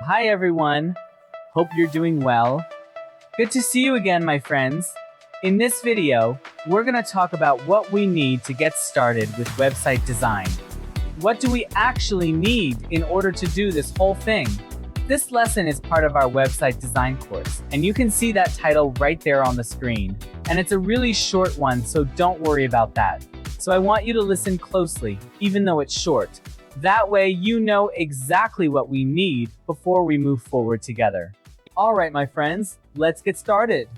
Hi everyone, hope you're doing well. Good to see you again, my friends. In this video, we're going to talk about what we need to get started with website design. What do we actually need in order to do this whole thing? This lesson is part of our website design course, and you can see that title right there on the screen. And it's a really short one, so don't worry about that. So I want you to listen closely, even though it's short. That way you know exactly what we need before we move forward together. Alright my friends, let's get started.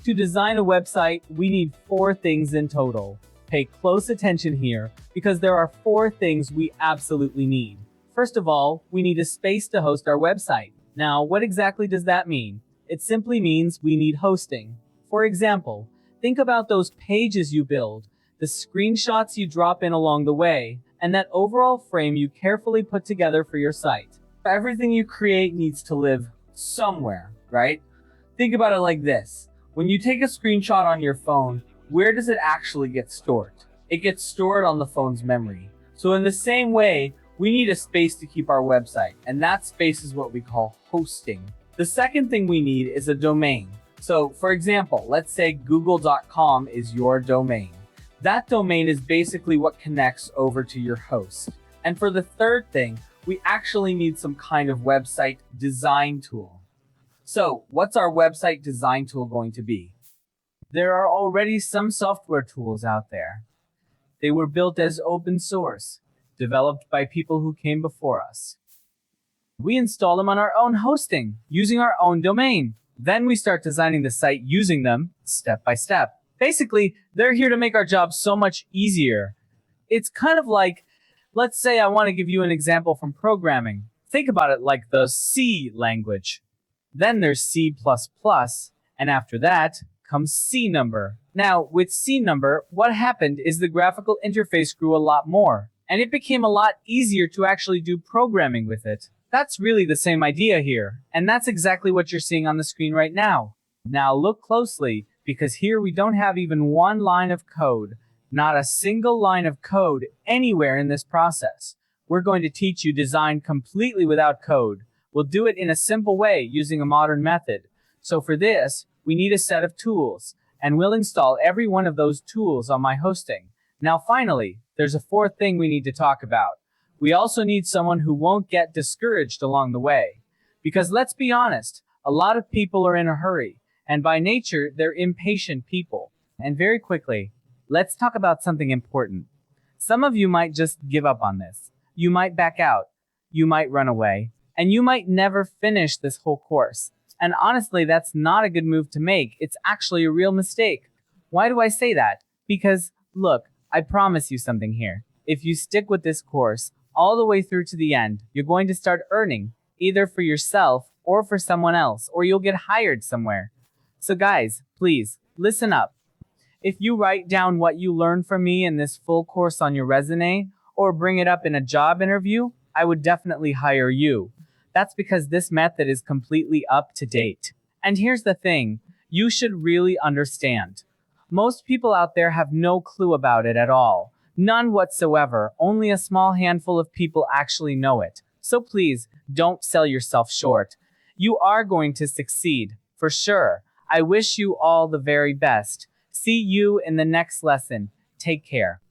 To design a website, we need 4 things in total. Pay close attention here, because there are 4 things we absolutely need. First of all, we need a space to host our website. Now, what exactly does that mean? It simply means we need hosting. For example, think about those pages you build, the screenshots you drop in along the way, and that overall frame you carefully put together for your site. Everything you create needs to live somewhere, right? Think about it like this. When you take a screenshot on your phone, where does it actually get stored? It gets stored on the phone's memory. So in the same way, we need a space to keep our website, and that space is what we call hosting. The second thing we need is a domain. So for example, let's say google.com is your domain. That domain is basically what connects over to your host. And for the third thing, we actually need some kind of website design tool. So what's our website design tool going to be? There are already some software tools out there. They were built as open source, developed by people who came before us. We install them on our own hosting, using our own domain. Then we start designing the site using them, step by step. Basically, they're here to make our job so much easier. It's kind of like, let's say I want to give you an example from programming. Think about it like the C language. Then there's C++, and after that comes C number. Now, with C number, what happened is the graphical interface grew a lot more, and it became a lot easier to actually do programming with it. That's really the same idea here, and that's exactly what you're seeing on the screen right now. Now look closely, because here we don't have even one line of code, not a single line of code anywhere in this process. We're going to teach you design completely without code. We'll do it in a simple way using a modern method. So for this, we need a set of tools, and we'll install every one of those tools on my hosting. Now finally, there's a 4th thing we need to talk about. We also need someone who won't get discouraged along the way. Because let's be honest, a lot of people are in a hurry, and by nature, they're impatient people. And very quickly, let's talk about something important. Some of you might just give up on this. You might back out. You might run away. And you might never finish this whole course. And honestly, that's not a good move to make. It's actually a real mistake. Why do I say that? Because, look, I promise you something here. If you stick with this course all the way through to the end, you're going to start earning, either for yourself or for someone else, or you'll get hired somewhere. So guys, please, listen up. If you write down what you learned from me in this full course on your resume, or bring it up in a job interview, I would definitely hire you. That's because this method is completely up to date. And here's the thing, you should really understand. Most people out there have no clue about it at all. None whatsoever. Only a small handful of people actually know it. So please, don't sell yourself short. You are going to succeed, for sure. I wish you all the very best. See you in the next lesson. Take care.